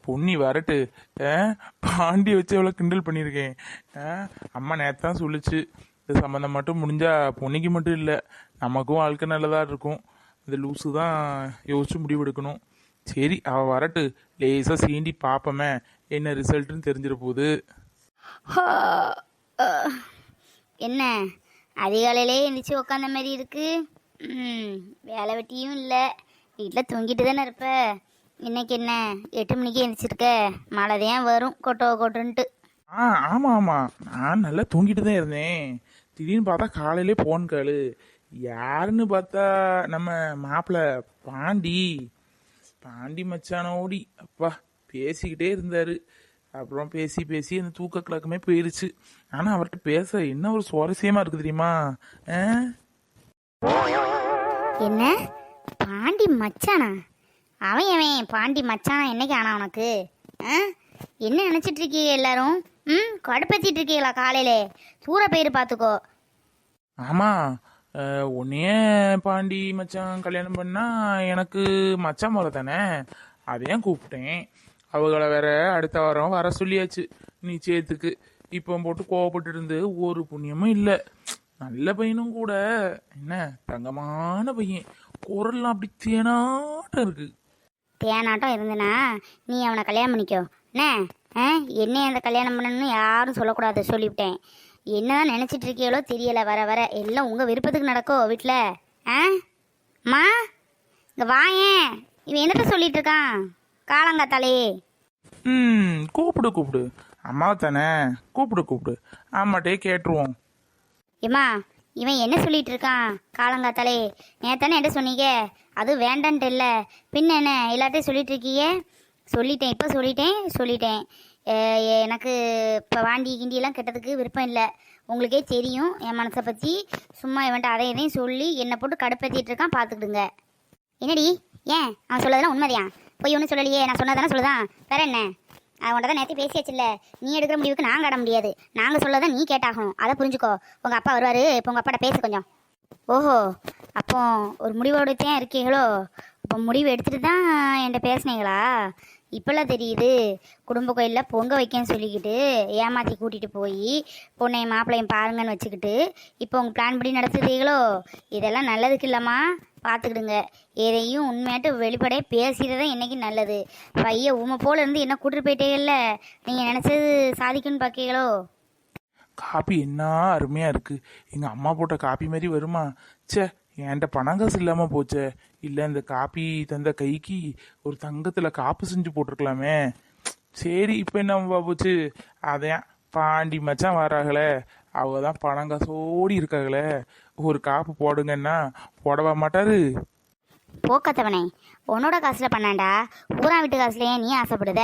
பொன்னி வரட்டு. பாண்டி வச்சு எவ்வளோ கிண்டல் பண்ணியிருக்கேன். அம்மா நேற்று தான் சொல்லிச்சு, இந்த சம்மந்தம் மட்டும் முடிஞ்சா பொன்னிக்கு மட்டும் இல்லை நமக்கும் வாழ்க்கை நல்லதாக இருக்கும். இந்த லூஸு தான் யோசிச்சு முடிவெடுக்கணும். சரி அவள் வரட்டு, லேசாக சீண்டி பார்ப்போமே என்ன ரிசல்ட்டுன்னு தெரிஞ்சிட போகுது. என்ன அதிகாலையிலே எழுந்திரிச்சு உக்காந்த மாதிரி இருக்கு? வேலை வெட்டியும் இல்லை, வீட்டில் தூங்கிட்டு தானே இருப்ப. இன்னைக்கு என்ன 8 மணிக்கு எழுந்திரிச்சிருக்க? மழை தான் வரும் கொட்டுன்ட்டு. ஆமாம் ஆமாம், நான் நல்லா தூங்கிட்டு தான் இருந்தேன். திடீர்னு பார்த்தா காலையிலே போன் காலு. யாருன்னு பார்த்தா நம்ம மாப்பிள்ளை பாண்டி மச்சானோடி. அப்பா பேசிக்கிட்டே இருந்தார். அப்புறம் பேசி பேசி அந்த தூக்க கலக்கமே போயிருச்சு. ஆனால் அவர்கிட்ட பேச என்ன ஒரு சுவாரஸ்யமாக இருக்குது தெரியுமா? என்ன பாண்டி மச்சானா? அவன் பாண்டி மச்சானா என்னைக்கு ஆனா உனக்கு? என்ன நினச்சிட்டு இருக்கீங்க எல்லாரும்? கடுப்பேற்றிட்டு இருக்கீங்களா? காலையிலே தூர பேர் பார்த்துக்கோ. ஆமாம், உன்னையே பாண்டி மச்சான் கல்யாணம் பண்ணா எனக்கு மச்சான் போல தானே, அதையும் கூப்பிட்டேன். அவங்கள வேற அடுத்த வாரம் வர சொல்லியாச்சு நிச்சயத்துக்கு. இப்போ போட்டு கோவப்பட்டு இருந்து ஒரு புண்ணியமும் இல்லை. நல்ல பையனும் கூட, என்ன தங்கமான பையன், குரல்லாம் அப்படி தேனாட்டம் இருக்கு. தேனாட்டம் இருந்தனா நீ அவனை கல்யாணம் பண்ணிக்கோ. என்ன அந்த கல்யாணம் பண்ணணும்னு யாரும் சொல்லக்கூடாது சொல்லிவிட்டேன். என்னதான் நினச்சிட்டு இருக்கீங்களோ தெரியல. வர வர எல்லாம் உங்கள் விருப்பத்துக்கு நடக்கோ வீட்டில். அம்மா இங்கே வாயேன், இவன் என்னத்த சொல்லிட்டு இருக்கான் காலங்காத்தாலே? கூப்பிடு அம்மாவை தானே, கூப்பிடு ஆமாட்டே கேட்டுருவோம். ஏம்மா இவன் என்ன சொல்லிட்டு இருக்கான் காலங்காத்தாலே? நேத்தானே என்ன சொன்னீங்க? அது வேண்டான்ட்டு இல்லை பின்ன என்ன எல்லாத்தையும் சொல்லிட்டு இருக்கீங்க? சொல்லிட்டேன், இப்போ சொல்லிட்டேன். எனக்கு இப்போ வாண்டி கிண்டியெல்லாம் கெட்டதுக்கு விருப்பம் இல்லை. உங்களுக்கே தெரியும் என் மனசை பற்றி. சும்மா இவன்ட்டு அதை இதையும் சொல்லி என்னை போட்டு கடுப்பேற்றிட்டு இருக்கான், பார்த்துக்கிடுங்க. என்னடி ஏன் அவன் சொல்லதெல்லாம் உண்மைதையா? போய் ஒன்றும் சொல்லலையே, நான் சொன்னதானே சொல்லுதான், வேற என்ன? அவன்கிட்ட தான் நேற்று பேசியாச்சுல்ல, நீ எடுக்கிற முடிவுக்கு நாங்கள் ஆட முடியாது. நாங்கள் சொல்லதான் நீ கேட்டாகணும், அதை புரிஞ்சுக்கோ. உங்கள் அப்பா வருவார், இப்போ உங்கள் அப்பாட்ட பேசு கொஞ்சம். ஓஹோ, அப்போ ஒரு முடிவோடு தான் இருக்கீங்களோ? இப்போ முடிவு எடுத்துகிட்டு தான் என்கிட்ட பேசுனீங்களா? இப்போல்லாம் தெரியுது. குடும்ப கோயிலில் பொங்க வைக்கன்னு சொல்லிக்கிட்டு ஏமாற்றி கூட்டிகிட்டு போய் பொண்ணையும் மாப்பிள்ளையும் பாருங்கன்னு வச்சுக்கிட்டு இப்போ உங்கள் பிளான் படி நடத்துதீங்களோ? இதெல்லாம் நல்லதுக்கு இல்லைம்மா, பார்த்துக்கிடுங்க. எதையும் உண்மையாட்டு வெளிப்படையாக பேசியது தான் இன்றைக்கி நல்லது. பையன் உமை போல் இருந்து என்ன கூட்டிட்டு போயிட்டீங்கல்ல, நீங்கள் நினச்சது சாதிக்குன்னு பார்க்கீங்களோ? காப்பி என்ன அருமையாக இருக்குது. எங்கள் அம்மா போட்ட காப்பி மாதிரி வருமா? சே, என்கிட்ட பணம் காசு இல்லாமல் போச்சே. இல்லை இந்த காப்பி தந்த கைக்கு ஒரு தங்கத்தில் காப்பு செஞ்சு போட்டிருக்கலாமே. சரி இப்போ என்ன போச்சு? அதையான் பாண்டி மச்சான் வராங்களே, அவங்க தான் பணம் காசோடி இருக்காங்களே, ஒரு காப்பு போடுங்கன்னா போடவா மாட்டாரு? போக்கத்தவனே, உன்னோட காசில் பண்ணாண்டா, ஊரா வீட்டு காசுலையே நீ ஆசைப்படுத?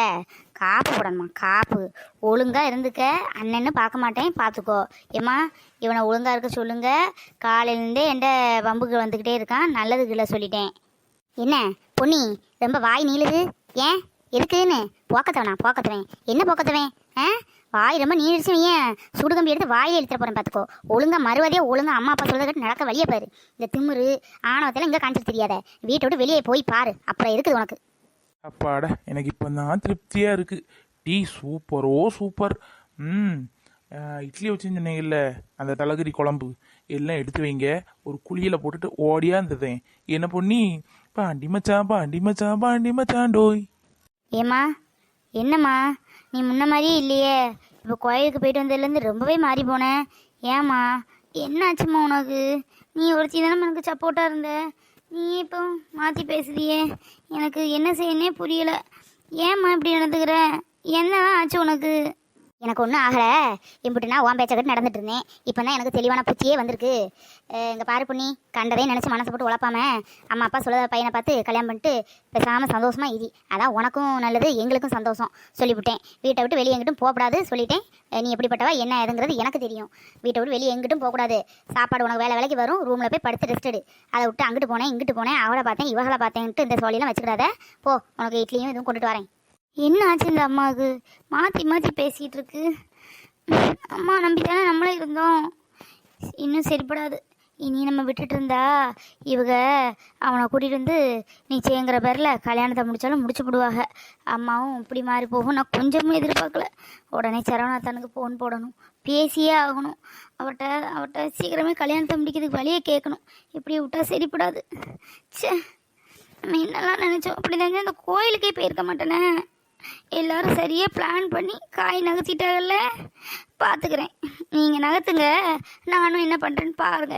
காப்பு போடணுமா? காப்பு ஒழுங்காக இருந்துக்க. அண்ணன்னு பார்க்க மாட்டேன், பார்த்துக்கோ. ஏம்மா இவனை ஒழுங்காக இருக்க சொல்லுங்க. காலையிலேருந்தே என்கிட்ட வம்புக்கு வந்துக்கிட்டே இருக்கான், நல்லதுக்கு இல்லை சொல்லிட்டேன். என்ன பொன்னி ரொம்ப வாய் நீளுது? ஏன் எதுக்குன்னு? போக்கத்தவன் என்ன போக்கத்தவன்? வாய் ரொம்ப நீடிச்சு, ஏன் சுடுகம்பி எடுத்து வாயை எழுத்துற போகிறேன் பார்த்துக்கோ. ஒழுங்கா மறுவதே ஒழுங்கா அம்மா அப்பா சொல்றதை கட்டு நடக்க வழியே பாரு. இந்த திமிரு ஆணவத்தெல்லாம் இங்கே காணிச்சு தெரியாத. வீட்டை விட்டு வெளியே போய் பாரு, அப்புறம் இருக்குது உனக்கு. அப்பாடா, எனக்கு இப்போ தான் திருப்தியாக இருக்குது. Tea super. இட்லி வச்சுன்னு சொன்னீங்கல்ல, அந்த தலகரி குழம்பு எல்லாம் எடுத்து வைங்க. ஒரு குழியில் போட்டுட்டு ஓடியா இருந்ததேன். என்ன பொண்ணி? பாண்டி மச்சான் டோய். ஏம்மா என்னம்மா நீ முன்ன மாதிரியே இல்லையே? இப்போ கோயிலுக்கு போயிட்டு வந்ததுலேருந்து ரொம்பவே மாறி போனேன். ஏம்மா என்னாச்சும்மா உனக்கு? நீ ஒருத்தி தானே எனக்கு சப்போர்ட்டாக இருந்த, நீ இப்போ மாற்றி பேசுதியே. எனக்கு என்ன செய்யனே புரியலை. ஏம்மா இப்படி நடந்துக்கிற? என்னதான் ஆச்சு உனக்கு? எனக்கு ஒன்றும் ஆகலை, இம்புட்டுனா உன் பேச்சக்கட்டு நடந்துட்டு இருந்தேன். இப்போ தான் எனக்கு தெளிவான புத்தியே வந்திருக்கு. இங்கே பாரு பொண்ணி, கண்டதே நினச்சி மனசை போட்டு உழப்பாம அம்மா அப்பா சொல்ல பையனை பார்த்து கல்யாணம் பண்ணிட்டு பேசாமல் சந்தோஷமாக இரி. அதான் உனக்கும் நல்லது, எங்களுக்கும் சந்தோஷம். சொல்லிவிட்டேன். வீட்டை விட்டு வெளியே எங்கிட்டும் போகக்கூடாது சொல்லிட்டேன். நீ எப்படிப்பட்டவா என்ன ஏதுங்கிறது எனக்கு தெரியும். வீட்டை விட்டு வெளியே எங்கிட்டும் போகக்கூடாது. சாப்பாடு உனக்கு வேலைக்கு வரும், ரூமில் போய் படுத்து ரெஸ்ட் எடு. அதை விட்டு அங்கிட்டு போனேன் இங்கிட்டு போனேன், அவளை பார்த்தேன் இவகளை பார்த்தேன்ட்டு இந்த சோழியெல்லாம் வச்சுக்கிடாத. போ, உனக்கு இட்லியும் இதுவும் கொண்டுட்டு வரேன். என்ன ஆச்சு இந்த அம்மாவுக்கு? மாற்றி பேசிகிட்டு இருக்கு. அம்மா நம்பித்தானே நம்மளே இருந்தோம். இன்னும் சரிப்படாது. இனி நம்ம விட்டுட்டு இருந்தா இவங்க அவனை கூட்டிகிட்டு வந்து நிச்சயங்கிற பேரில் கல்யாணத்தை முடித்தாலும் முடிச்சு விடுவாங்க. அம்மாவும் இப்படி மாறி போகும் நான் கொஞ்சமும் எதிர்பார்க்கல. உடனே சரவணாத்தனுக்கு ஃபோன் போடணும், பேசியே ஆகணும். அவர்கிட்ட சீக்கிரமே கல்யாணத்தை முடிக்கிறதுக்கு வழியே கேட்கணும். இப்படி விட்டா சரிப்படாது. ச்சே, நம்ம என்னெல்லாம் நினச்சோம். அப்படி தெரிஞ்சு அந்த கோயிலுக்கே போயிருக்க மாட்டேனே. எல்லாரும் சரியாக பிளான் பண்ணி காய் நகர்த்திட்டாங்கல்ல. பார்த்துக்கிறேன், நீங்கள் நகர்த்துங்க, நானும் என்ன பண்ணுறேன்னு பாருங்க.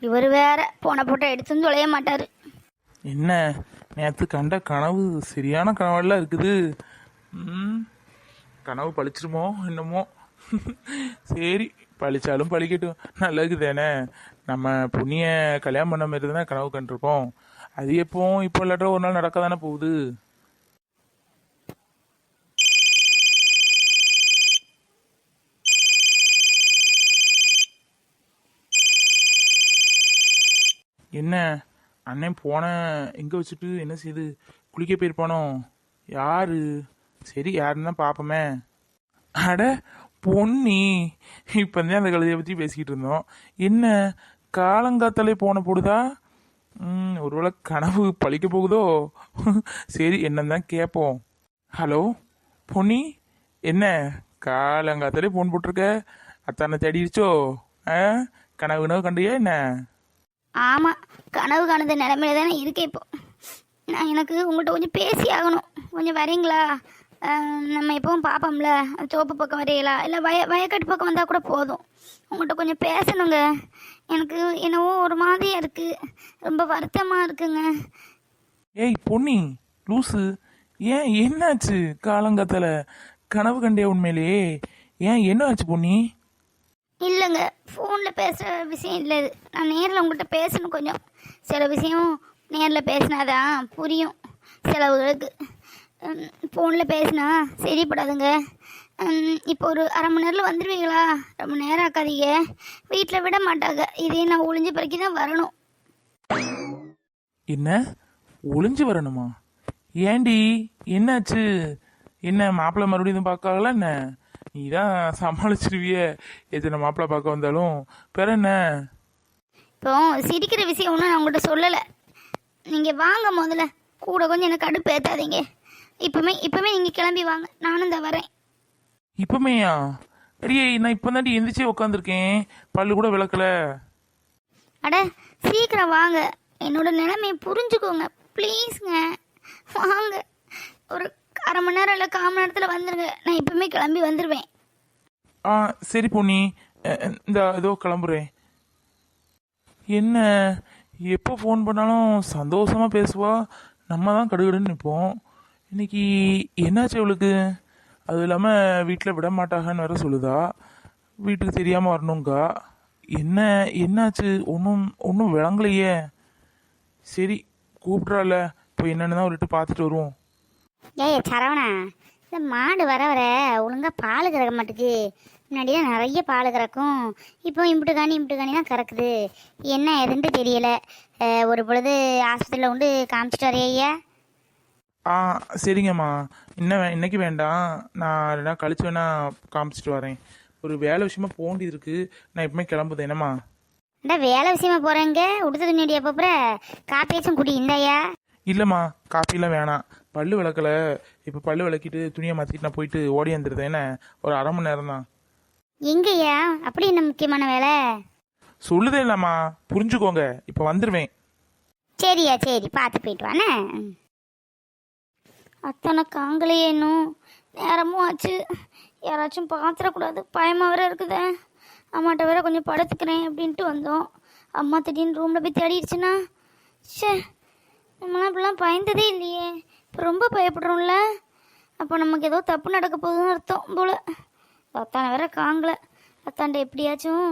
இவர் வேற போன போட்டோ எடுத்துன்னு தொலைய மாட்டார். என்ன நேற்று கண்ட கனவு சரியான கனவெல்லாம் இருக்குது. கனவு பழிச்சிருமோ என்னமோ. சரி, பழிச்சாலும் பழிக்கட்டும், நல்லது தானே. நம்ம புண்ணிய கல்யாணம் பண்ண மாதிரி தானே கனவு கண்டிருக்கோம். அது எப்போ இப்போ இல்லாட்ட ஒரு நாள் நடக்க தானே போகுது. என்ன அண்ணன் போன எங்கே வச்சுட்டு என்ன செய்யுது? குளிக்க போயிருப்பானோ? யாரு? சரி, யாருன்னு தான் பார்ப்போமே. அட பொன்னி, இப்போதான் அந்த கழுதையை பற்றி பேசிக்கிட்டு இருந்தோம். என்ன காலங்காத்தாலே போன போடுதா? ஒருவேளை கனவு பழிக்க போகுதோ? சரி, என்னன்னு தான் கேட்போம். ஹலோ பொன்னி, என்ன காலங்காத்தாலே ஃபோன் போட்டிருக்க? அத்தானை தேடிடுச்சோ? கனவு கண்டியா என்ன? ஆமாம், கனவு காணுத நிலமையில தானே இருக்கேன் இப்போ. நான் எனக்கு உங்கள்கிட்ட கொஞ்சம் பேசி ஆகணும். கொஞ்சம் வரீங்களா? நம்ம எப்பவும் பார்ப்போம்ல, தோப்பு பக்கம் வரீங்களா? இல்லை வயக்காட்டு பக்கம் வந்தால் கூட போதும். உங்கள்கிட்ட கொஞ்சம் பேசணுங்க. எனக்கு என்னவோ ஒரு மாதிரியாக இருக்குது, ரொம்ப வருத்தமாக இருக்குங்க. ஏய் பொன்னி லூசு, ஏன் என்னாச்சு? காலங்காத்தால கனவு கண்டியா உண்மையிலேயே? ஏன் என்ன ஆச்சு பொன்னி? இல்லைங்க, ஃபோனில் பேசுகிற விஷயம் இல்லை இது. நான் நேரில் உங்கள்கிட்ட பேசணும். கொஞ்சம் சில விஷயம் நேரில் பேசினாதான் புரியும் சிலவுகளுக்கு. ஃபோனில் பேசினா சரிப்படாதுங்க. இப்போ ஒரு அரை மணி நேரத்தில் வந்துடுவீங்களா? ரொம்ப நேரம் ஆக்காதீங்க, வீட்டில் விட மாட்டாங்க. இதே நான் ஒளிஞ்சு பிறக்கி தான் வரணும். என்ன ஒளிஞ்சு வரணுமா? ஏண்டி என்னாச்சு? என்ன மாப்பிள்ளை மறுபடியும் பார்க்காங்களா என்ன? நீ தான் சமாளிச்சிருவிய எத்தனை மாப்பிள்ளை பார்க்க வந்தாலும். பிற என்ன இப்போ சிரிக்கிற விஷயம் ஒன்றும் நான் உங்கள்கிட்ட சொல்லலை. நீங்கள் வாங்க, முதல்ல கூட கொஞ்சம் எனக்கு கடுப்பு ஏற்றாதீங்க. இப்போமே நீங்கள் கிளம்பி வாங்க, நானும் தான் வரேன். இப்பமேயா? அடியே, நான் இப்போ தாண்டி எந்திரிச்சே உட்காந்துருக்கேன், பல்லு கூட விளக்கல. அட சீக்கிரம் வாங்க, என்னோட நிலைமையை புரிஞ்சுக்கோங்க ப்ளீஸுங்க. வாங்க, ஒரு அரை மணி நேரம் இல்லை 1/4 மணி நேரத்தில் வந்துடுங்க. நான் இப்போமே கிளம்பி வந்துடுவேன். சரி பொன்னி, இந்த ஏதோ கிளம்புறேன். என்ன எப்போ ஃபோன் பண்ணாலும் சந்தோஷமாக பேசுவா, நம்ம தான் கடுகடுன்னு நிற்போம். இன்னைக்கு என்னாச்சு அவளுக்கு? அதுவும் இல்லாமல் வீட்டில் விட மாட்டாங்கன்னு வேற சொல்லுதா, வீட்டுக்கு தெரியாமல் வரணுங்கா. என்னாச்சு? ஒன்றும் விளங்கலையே. சரி, கூப்பிட்றால, இப்போ என்னென்னு தான் அவர்கிட்ட பார்த்துட்டு வருவோம். ஏய் சரவணா, இந்த மாடு வர ஒழுங்காக பால் கறக்க மாட்டுக்கு. முன்னாடியே நிறைய பால் கறக்கும், இப்போ இம்பிட்டு காணி தான் கறக்குது. என்ன எதுன்ட்டு தெரியலை. ஒரு பொழுது ஆஸ்பத்திரியில் கொண்டு காமிச்சிட்டு வரையா? சரிங்கம்மா, இன்னைக்கு வேண்டாம், நான் 2 நாள் கழிச்சு வேணா காமிச்சிட்டு வரேன். ஒரு வேலை விஷயமா போண்டியது இருக்கு, நான் எப்பவுமே கிளம்புது. என்னம்மா? இந்த வேலை விஷயமா போகிறேங்க, உடுத்த துணியடியா போப்புற? காப்பியாச்சும் குடி இந்தாயா. இல்லைம்மா, காப்பிலாம் வேணாம், பல்லு விளக்கல. இப்போ பல்லு விளக்கிட்டு துணியை மாற்றிட்டு நான் போயிட்டு ஓடி வந்துடுறேன். என்ன, ஒரு அரை மணி நேரம் தான். எங்கய்யா அப்படி என்ன முக்கியமான வேலை? சொல்லுதே இல்லம்மா, புரிஞ்சுக்கோங்க, இப்போ வந்துடுவேன். சரியா, சரி, பார்த்து போயிட்டு வானே. அத்தனை காங்கலையே, இன்னும் நேரமும் ஆச்சு. யாராச்சும் பார்த்துடக்கூடாது, பயமாக வேற இருக்குதே. அம்மாட்ட வேற கொஞ்சம் படுத்துக்கிறேன் அப்படின்ட்டு வந்தோம். அம்மா திடீர்னு ரூமில் போய் தேடிடுச்சுன்னா, ஷே, நம்மளாம் இப்படிலாம் பயந்ததே இல்லையே. இப்போ ரொம்ப பயப்படுறோம்ல. அப்போ நமக்கு ஏதோ தப்பு நடக்க போகுதுன்னு அர்த்தம் போல். அத்தானை வேற காங்கலை. அத்தாண்ட எப்படியாச்சும்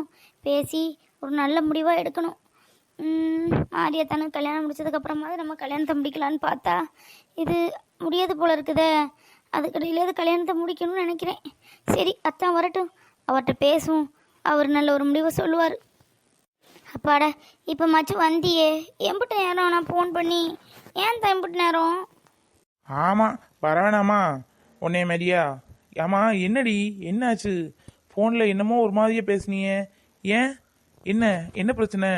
பேசி ஒரு நல்ல முடிவாக எடுக்கணும். ஆரியத்தானே கல்யாணம் முடிச்சதுக்கப்புறமாவது நம்ம கல்யாணத்தை முடிக்கலான்னு பார்த்தா இது முடியாது போல இருக்குதே. அதுக்கடையிலேயே கல்யாணத்தை முடிக்கணும்னு நினைக்கிறேன். சரி, அத்தான் வரட்டும், அவர்கிட்ட பேசும், அவர் நல்ல ஒரு முடிவை சொல்லுவார். அப்பாடா, இப்போ மச்சும் வந்தியே. எம்பிட்டு நேரம் நான் ஃபோன் பண்ணி? ஏன் தான் எம்பிட்டு நேரம்? ஆமாம், வரவேணாமா உன்னைய மாதிரியா? ஆமாம், என்னடி என்னாச்சு? ஃபோனில் என்னமோ ஒரு மாதிரியே பேசுனியே, ஏன் என்ன என்ன பிரச்சனை?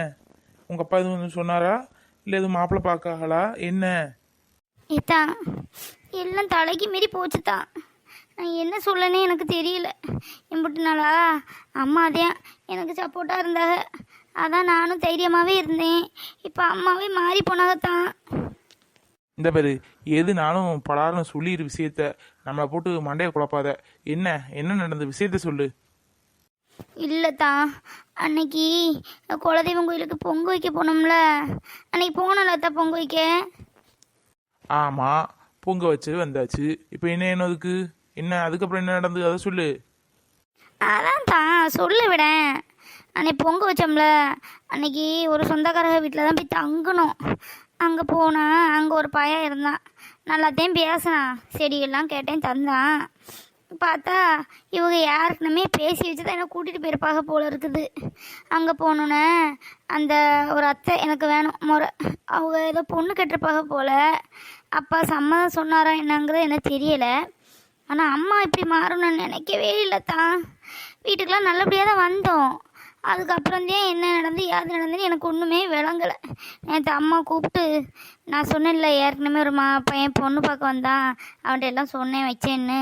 உங்கள் அப்பா எதுவும் சொன்னாரா? இல்லை எதுவும் மாப்பிள்ளை பார்க்காங்களா என்ன? இதான் எல்லாம் தலைக்கு மீறி போச்சுதான். நான் என்ன சொல்லனே எனக்கு தெரியல. இம்புட்டு நாளா அம்மா தான் எனக்கு சப்போர்ட்டாக இருந்தாங்க. அதான் நானும் தைரியமாகவே இருந்தேன். இப்போ அம்மாவே மாறி போனாகத்தான். இந்த பேரு எது நானும் படாருன்னு சொல்லிடு விஷயத்த, நம்மளை போட்டு மண்டையை குழப்பாத. என்ன என்ன நடந்த விஷயத்த சொல்லு. இல்லைத்தான், அன்னைக்கு குலதெய்வம் கோயிலுக்கு பொங்க வைக்க போனோம்ல, அன்னைக்கு போனலத்தா பொங்க வைக்க. ஆமாம், பொங்க வச்சு வந்தாச்சு. இப்போ என்ன அதுக்கு என்ன? அதுக்கப்புறம் என்ன நடந்தது அதை சொல்லு. அதான் தான் சொல்ல விடேன். அன்னைக்கு பொங்க வச்சோம்ல, அன்னைக்கு ஒரு சொந்தக்காரக வீட்டில் தான் போய் தங்கணும். அங்கே போனால் அங்கே ஒரு பையன் இருந்தான். நல்லாத்தையும் பேசினான், செடியெல்லாம் கேட்டேன் தந்தான். பார்த்தா இவங்க யாருக்குனுமே பேசி வச்சு தான் என்னை கூட்டிகிட்டு போயிருப்பாக போல இருக்குது. அங்கே போனோன்னே அந்த ஒரு அத்தை எனக்கு வேணும் முறை, அவங்க ஏதோ பொண்ணு கட்டிருப்பாக போல். அப்பா சம்மதம் சொன்னாரா என்னங்கிறது எனக்கு தெரியலை. ஆனால் அம்மா இப்படி மாறணும்னு நினைக்கவே இல்லை தான். வீட்டுக்கெலாம் நல்லபடியாக தான் வந்தோம். அதுக்கப்புறம் தான் என்ன நடந்து யாது நடந்துன்னு எனக்கு ஒன்றுமே விளங்கலை. நேற்று அம்மா கூப்பிட்டு நான் சொன்னேன்ல, ஏற்கனவே ஒரு பையன் பொண்ணு பார்க்க வந்தான், அவன்கிட்ட எல்லாம் சொன்னேன் வச்சேன்னு.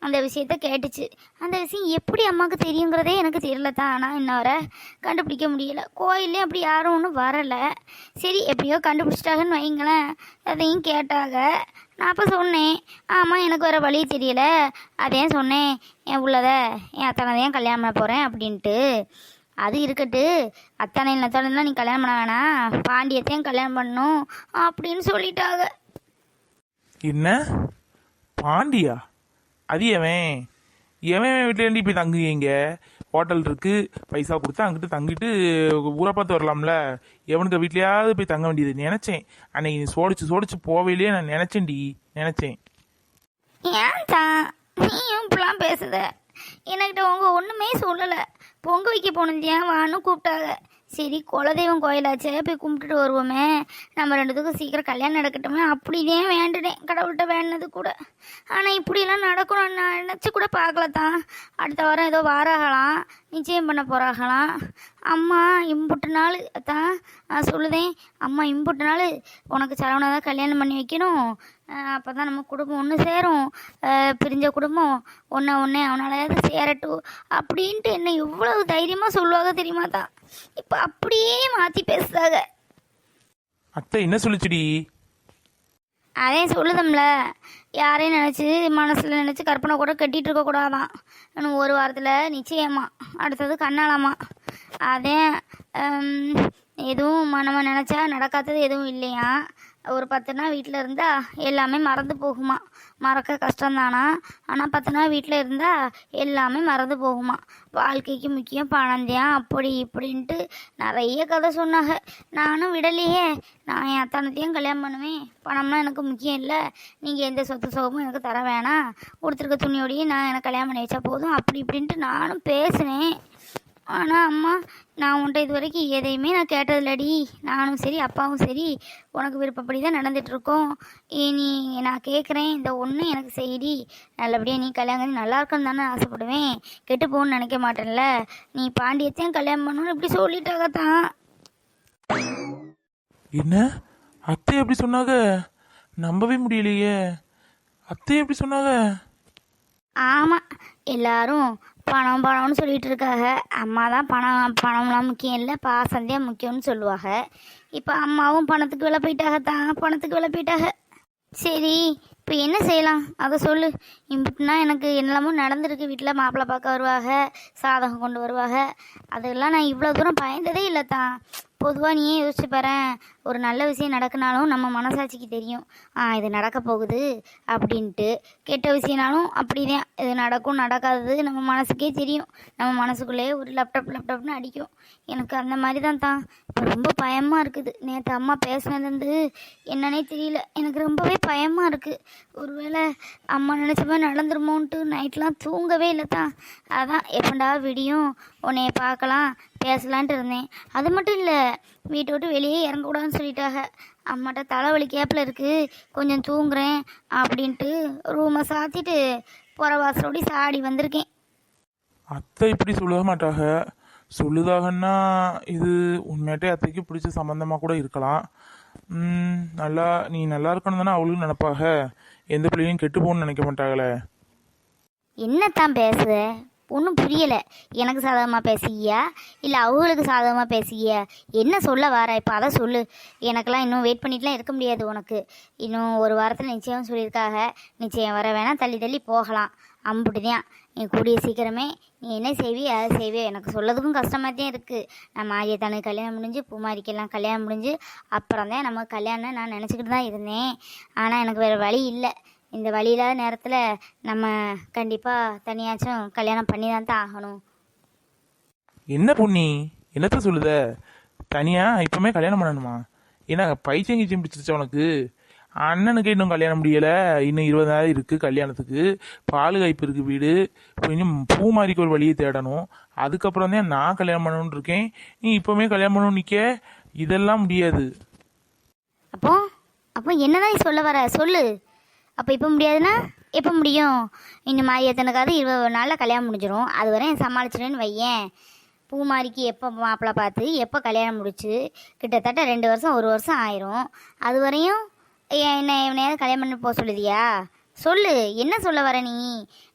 அந்த விஷயத்த கேட்டுச்சு. அந்த விஷயம் எப்படி அம்மாவுக்கு தெரியுங்கிறதே எனக்கு தெரியல தான். ஆனால் இன்ன வரை கண்டுபிடிக்க முடியலை. கோயில்லையும் அப்படி யாரும் ஒன்றும் வரலை. சரி எப்படியோ கண்டுபிடிச்சிட்டாங்கன்னு வைங்களேன். அதையும் கேட்டாங்க. நான் அப்போ சொன்னேன், ஆமாம் எனக்கு வர வழி தெரியலை, அதையும் சொன்னேன், என் உள்ளத என் அத்தனைதையும் கல்யாணம் பண்ண போகிறேன் அப்படின்ட்டு. அது இருக்கட்டு, அத்தனை நத்தனைலாம் நீ கல்யாணம் பண்ண வேணாம், பாண்டியத்தையும் கல்யாணம் பண்ணணும் அப்படின்னு சொல்லிட்டாங்க. என்ன பாண்டியா? அது எவன் எவன் வீட்டிலேருந்து இப்படி தங்குவீங்க? ஹோட்டல் இருக்கு, பைசா கொடுத்தா அங்கிட்டு தங்கிட்டு ஊரை பார்த்து வரலாம்ல. எவனுக்கு வீட்லயாவது போய் தங்க வேண்டியது நினைச்சேன். அன்னைக்கு நீ சோடிச்சு போவையிலேயே நான் நினைச்சேன். ஏன் தான் நீயும் இப்படிலாம் பேசுத? என்கிட்ட உங்க ஒன்றுமே சொல்லலை. பொங்க வைக்க போனது ஏன் வான்னு கூப்பிட்டாங்க. சரி குலதெய்வம் கோயிலாச்சே, போய் கும்பிட்டுட்டு வருவோமே, நம்ம ரெண்டுத்துக்கும் சீக்கிரம் கல்யாணம் நடக்கட்டுமே அப்படிதான் வேண்டுனேன் கடவுள்கிட்ட வேண்டினது கூட. ஆனால் இப்படிலாம் நடக்கணும்னு நான் நினச்சி கூட பார்க்கல தான். அடுத்த வாரம் ஏதோ வாராகலாம், நிச்சயம் பண்ண போகிறாகலாம். அம்மா இம்புட்டு நாள் தான் சொல்லுதேன், அம்மா இம்புட்டு நாள் உனக்கு சரவணா தான் கல்யாணம் பண்ணி வைக்கணும், அப்போ தான் நம்ம குடும்பம் ஒன்று சேரும், பிரிஞ்ச குடும்பம் ஒன்றே அவனாலையாவது சேரட்டும் அப்படின்ட்டு என்ன எவ்வளவு தைரியமாக சொல்லுவாங்க தெரியுமா தான். இப்போ அப்படியே மாற்றி பேசுதாங்க. அத்தை என்ன சொல்லிச்சுடி? அதே சொல்லுதம்ல, யாரையும் நினச்சி மனசில் நினச்சி கற்பனை கூட கட்டிகிட்டு இருக்கக்கூடாதான். இன்னும் ஒரு வாரத்தில் நிச்சயமா, அடுத்தது கண்ணாலாமா. அதே எதுவும் நம்ம நினச்சா நடக்காதது எதுவும் இல்லையா. ஒரு 10 நாள் வீட்டில் இருந்தால் எல்லாமே மறந்து போகுமா. மறக்க கஷ்டம்தானா, ஆனால் 10 நாள் வீட்டில் இருந்தால் எல்லாமே மறந்து போகுமா. வாழ்க்கைக்கு முக்கியம் பணம்தான் அப்படி இப்படின்ட்டு நிறைய கதை சொன்னாங்க. நானும் விடலையே. நான் என் அத்தனத்தையும் கல்யாணம் பண்ணுவேன், பணம்னா எனக்கு முக்கியம் இல்லை, நீங்கள் எந்த சொத்து சோகமும் எனக்கு தர வேணாம், கொடுத்துருக்க துணியோடையே நான் எனக்கு கல்யாணம் பண்ணி வச்சா போதும் அப்படி இப்படின்ட்டு நானும் பேசினேன். ஆனால் அம்மா, நான் உன்ட்ட இது வரைக்கும் எதையுமே நான் கேட்டதில்லடி. நானும் சரி அப்பாவும் சரி உனக்கு விருப்பப்படி தான் நடந்துகிட்ருக்கோம். நீ நான் கேட்குறேன், இந்த ஒன்று எனக்கு செய்டி, நல்லபடியாக நீ கல்யாணம் நல்லா இருக்குன்னு தானே ஆசைப்படுவேன், கெட்டு போகணுன்னு நினைக்க மாட்டேன்ல, நீ பாண்டியத்தையும் கல்யாணம் பண்ணணும்னு இப்படி சொல்லிட்டாங்க தான். என்ன அத்தை எப்படி சொன்னாங்க? நம்பவே முடியலையே. அத்தை எப்படி சொன்னாங்க? ஆமாம், எல்லாரும் பணம்னு சொல்லிட்டு இருக்காங்க. அம்மா தான் பணம்லாம் முக்கியம் இல்லை, பாசந்தே முக்கியம்னு சொல்லுவாங்க. இப்போ அம்மாவும் பணத்துக்கு விலை போயிட்டாக தான், பணத்துக்கு விலை போயிட்டாக. சரி இப்போ என்ன செய்யலாம் அதை சொல்லு. இப்படின்னா எனக்கு என்னெல்லாமோ நடந்திருக்கு. வீட்டில் மாப்பிள்ளை பார்க்க வருவாங்க, சாதகம் கொண்டு வருவாங்க, அதெல்லாம் நான் இவ்வளோ தூரம் பயந்ததே இல்லை தான். பொதுவாக நீயே யோசிச்சு பாரேன், ஒரு நல்ல விஷயம் நடக்குனாலும் நம்ம மனசாட்சிக்கு தெரியும் இது நடக்க போகுது அப்படின்ட்டு. கெட்ட விஷயம்னாலும் அப்படிதான், இது நடக்கும் நடக்காதது நம்ம மனசுக்கே தெரியும். நம்ம மனசுக்குள்ளேயே ஒரு லேப்டாப்னு அடிக்கும். எனக்கு அந்த மாதிரி தான் இப்போ ரொம்ப பயமாக இருக்குது. நேற்று அம்மா பேசினதுலேருந்து என்னன்னே தெரியல, எனக்கு ரொம்பவே பயமாக இருக்குது. ஒருவேளை அம்மா நினச்ச மாதிரி நடந்துருமோன்ட்டு நைட்லாம் தூங்கவே இல்லை தான். அதான் எப்பண்டா விடியும் உன்னைய பார்க்கலாம் பேசலான்ட்டு இருந்தேன். அது மட்டும் இல்லை, வீட்டை விட்டு வெளியே இறங்கக்கூடாதுன்னு சொல்லிட்டாங்க. அம்மாட்ட தலைவலி கேப்பில் இருக்குது, கொஞ்சம் தூங்குறேன் அப்படின்ட்டு ரூமை சாத்திட்டு புறவாசலோடி சாடி வந்திருக்கேன். அத்தை இப்படி சொல்ல மாட்டாங்க. சொல்லுதாகன்னா இது உண்மையாட்டே அத்தைக்கு பிடிச்ச சம்பந்தமாக கூட இருக்கலாம். நல்லா நீ நல்லா இருக்கணும் தானே அவளும் நினைப்பாக. எந்த பிள்ளையும் கெட்டு போகணும்னு நினைக்க மாட்டாங்களே. என்னத்தான் பேசுத? ஒன்றும் புரியலை. எனக்கு சாதகமாக பேசுகியா இல்லை அவங்களுக்கு சாதகமாக பேசுகியா? என்ன சொல்ல வர இப்போ அதை சொல்லு. எனக்கெல்லாம் இன்னும் வெயிட் பண்ணிட்டுலாம் இருக்க முடியாது. உனக்கு இன்னும் ஒரு வாரத்தில் நிச்சயம் சொல்லியிருக்காக. நிச்சயம் வர வேணால் தள்ளி தள்ளி போகலாம். அம்புட்டுதான். நீ கூடிய சீக்கிரமே நீ என்ன செய்வியோ அதை செய்வியோ. எனக்கு சொல்லதுக்கும் கஷ்டமாக தான் இருக்குது. நான் மாரியத்தானுக்கு கல்யாணம் முடிஞ்சு பூமாரிக்கெல்லாம் கல்யாணம் முடிஞ்சு அப்புறம் தான் நம்ம கல்யாணம் நான் நினச்சிக்கிட்டு தான் இருந்தேன். ஆனால் எனக்கு வேறு வழி இல்லை. இந்த வழி இல்லாத நேரத்தில் நம்ம கண்டிப்பாக தனியாச்சும் கல்யாணம் பண்ணி தான் ஆகணும். என்ன பொண்ணி என்னத்த சொல்லுத? தனியா இப்பவுமே கல்யாணம் பண்ணணுமா? ஏன்னா பைத்தியம் கீச்சியம் பிடிச்சிருச்சா உனக்கு? அண்ணனுக்கு இன்னும் கல்யாணம் முடியலை. இன்னும் 20 நாள் இருக்குது கல்யாணத்துக்கு. பால் காய்ப்பு இருக்குது வீடு. இப்போ இன்னும் பூமாரிக்கு ஒரு வழியை தேடணும். அதுக்கப்புறம் தான் நான் கல்யாணம் பண்ணணும்னு இருக்கேன். நீ இப்போவுமே கல்யாணம் பண்ணணும் நிற்க? இதெல்லாம் முடியாது. அப்போ அப்போ என்னதான் நீ சொல்ல வர சொல்லு. அப்போ இப்போ முடியாதுன்னா எப்போ முடியும்? இன்னும் மாரியத்தனுக்காவது 20 நாளில் கல்யாணம் முடிஞ்சிடும். அது வரையும் சமாளிச்சிடுன்னு வையேன். பூமாரிக்கு எப்போ மாப்பிள்ளை பார்த்து எப்போ கல்யாணம் முடிச்சு கிட்டத்தட்ட 2 வருஷம் 1 வருஷம் ஆயிரும். அது வரையும் என்னையாவது கல்யாணம் பண்ணி போக சொல்லுதியா? சொல்லு, என்ன சொல்ல வர நீ?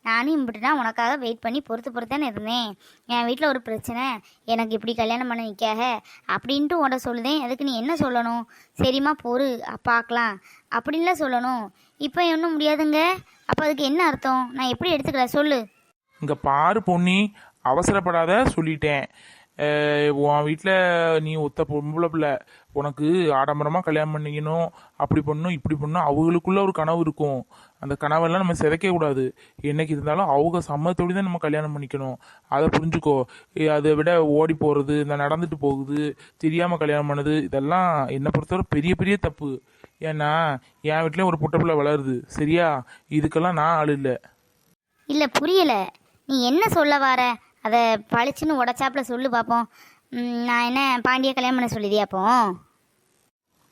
நானும் இம்பிட்டுனா உனக்காக வெயிட் பண்ணி பொறுத்தானே இருந்தேன். என் வீட்டில் ஒரு பிரச்சனை, எனக்கு இப்படி கல்யாணம் பண்ண நிற்காக அப்படின்ட்டு உன்ட சொல்லுதேன். அதுக்கு நீ என்ன சொல்லணும்? சரிம்மா பொறு பார்க்கலாம் அப்படின்லாம் சொல்லணும். இப்போ ஒன்றும் முடியாதுங்க. அப்போ அதுக்கு என்ன அர்த்தம்? நான் எப்படி எடுத்துக்கிறேன் சொல்லு. இங்கே பாரு பொண்ணி, அவசரப்படாத சொல்லிட்டேன். உன் வீட்டில் நீ ஒத்த பொம்பளை பிள்ளை. உனக்கு ஆடம்பரமாக கல்யாணம் பண்ணிக்கணும், அப்படி பண்ணணும் இப்படி பண்ணணும். அவங்களுக்குள்ள ஒரு கனவு இருக்கும். அந்த கனவெல்லாம் நம்ம சிதைக்க கூடாது. என்னைக்கு இருந்தாலும் அவங்க சம்மதத்தோடு தான் நம்ம கல்யாணம் பண்ணிக்கணும். அதை புரிஞ்சுக்கோ. அதை விட ஓடி போகிறது, இந்த நடந்துட்டு போகுது, தெரியாமல் கல்யாணம் பண்ணது, இதெல்லாம் என்னை பொறுத்தவரை பெரிய பெரிய தப்பு. ஏன்னா என் வீட்லேயும் ஒரு புட்ட பிள்ளை வளருது. சரியா? இதுக்கெல்லாம் நான் ஆள் இல்லை. இல்லை புரியலை. நீ என்ன சொல்ல வர? அதை பழிச்சுன்னு உடச்சாப்புல சொல்லு பார்ப்போம். நான் என்ன பாண்டிய கல்யாணம் பண்ண சொல்லிதியா அப்போ?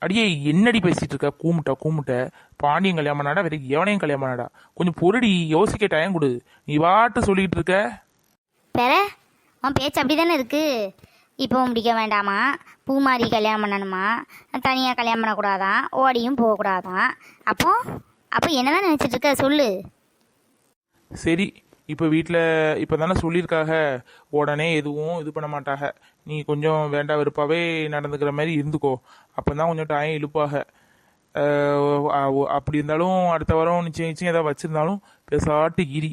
அடியே என்னடி பேசிட்டு இருக்க? கூமுட்ட பாண்டியன் கல்யாணம் பண்ணாடா வேற எவனையும் கல்யாணம் பண்ணாடா? கொஞ்சம் பொருடி யோசிக்க டைம் கொடு. நீ வாட்டு சொல்லிட்டு இருக்க. பெற உன் பேச்சு அப்படி தானே இருக்கு. இப்போவும் பிடிக்க வேண்டாமா? பூமாரி கல்யாணம் பண்ணணுமா? தனியாக கல்யாணம் பண்ணக்கூடாதான்? ஓடியும் போகக்கூடாதான்? அப்போ என்னதான் நினச்சிட்டு இருக்க சொல்லு. சரி, இப்போ வீட்டில் இப்போ தானே சொல்லியிருக்காக. உடனே எதுவும் இது பண்ண மாட்டாக. நீ கொஞ்சம் வேண்டா வெறுப்பாகவே நடந்துக்கிற மாதிரி இருந்துக்கோ. அப்போ தான் கொஞ்சம் டைம் இழுப்பாக. அப்படி இருந்தாலும் அடுத்த வாரம் நிச்சயம் ஏதாவது வச்சுருந்தாலும் பேசாட்டு இரி.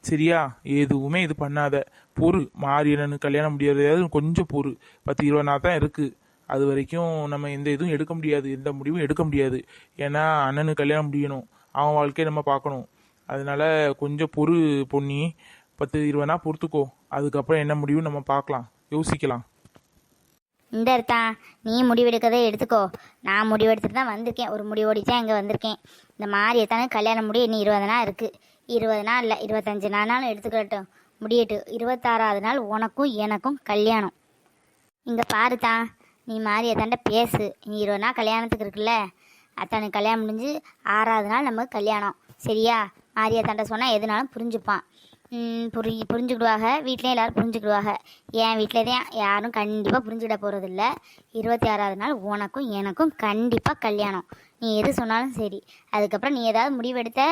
சரியா? எதுவுமே இது பண்ணாத. பொறு. மாரியனு கல்யாணம் முடியாது, கொஞ்சம் பொறு. 10-20 நாள் தான் இருக்குது. அது வரைக்கும் நம்ம எந்த இதுவும் எடுக்க முடியாது, எந்த முடிவும் எடுக்க முடியாது. ஏன்னா அண்ணனுக்கு கல்யாணம் முடியணும், அவன் வாழ்க்கையை நம்ம பார்க்கணும். அதனால கொஞ்சம் பொறு பொண்ணி. 10-20 நாள் பொறுத்துக்கோ. அதுக்கப்புறம் என்ன முடிவும் நம்ம பார்க்கலாம், யோசிக்கலாம். இந்த இருத்தான் நீ முடிவெடுக்கதே எடுத்துக்கோ. நான் முடிவெடுத்துட்டு தான் வந்திருக்கேன். ஒரு முடிவோடி தான் இங்கே வந்திருக்கேன். இந்த மாதிரி எத்தனை கல்யாணம் முடிய இன்னும் 20 நாள் இருக்குது. 20 நாள் இல்லை 25 நாள்னாலும் எடுத்துக்கட்டும், முடியட்டு. 26வது நாள் உனக்கும் எனக்கும் கல்யாணம். இங்கே பாருத்தான், நீ மாதிரி எத்தாண்ட பேசு. நீ 20 நாள் கல்யாணத்துக்கு இருக்குல்ல, அத்தானுக்கு கல்யாணம் முடிஞ்சு 6வது நாள் நமக்கு கல்யாணம். சரியா? மாரியாத்தாண்ட சொன்னால் எதுனாலும் புரிஞ்சுப்பான். புரிஞ்சுக்கிடுவாங்க. வீட்லேயும் எல்லோரும் புரிஞ்சுக்கிடுவாங்க. என் வீட்டில் தான் யாரும் கண்டிப்பாக புரிஞ்சுக்கிட போகிறதில்ல. 26வது நாள் உனக்கும் எனக்கும் கண்டிப்பாக கல்யாணம். நீ எது சொன்னாலும் சரி. அதுக்கப்புறம் நீ ஏதாவது முடிவெடுத்த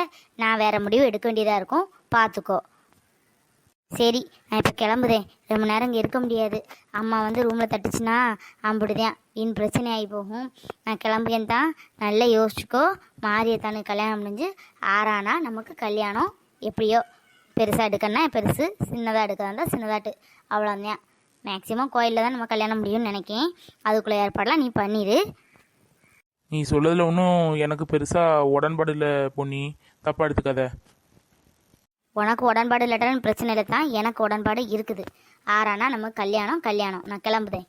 நான் வேறு முடிவு எடுக்க வேண்டியதாக இருக்கும், பார்த்துக்கோ. சரி, நான் இப்போ கிளம்புதேன். ரொம்ப நேரம் இங்கே இருக்க முடியாது. அம்மா வந்து ரூமில் தட்டுச்சுன்னா அம்பிடுதேன் இன் பிரச்சனை ஆகி போகும். நான் கிளம்புறேன் தான். நல்லா யோசிச்சுக்கோ. மாரியத்தானுக்கு கல்யாணம் முடிஞ்சு 6ஆனா நமக்கு கல்யாணம். எப்படியோ பெருசாக எடுக்கணும்னா பெருசு, சின்னதாக எடுக்கிறதா சின்னதாட்டு, அவ்வளோதான். மேக்ஸிமம் கோயிலில் தான் நம்ம கல்யாணம் முடியும்னு நினைக்கேன். அதுக்குள்ளே ஏற்பாடெல்லாம் நீ பண்ணிடு. நீ சொல்லதில் ஒன்றும் எனக்கு பெருசாக உடன்பாடு இல்லை பொண்ணி, தப்பாக எடுத்துக்காத. உனக்கு உடன்பாடு இல்லட்டாலும் பிரச்சனை இல்லை தான், எனக்கு உடன்பாடு இருக்குது. 6ஆனா நமக்கு கல்யாணம். நான் கிளம்புதேன்.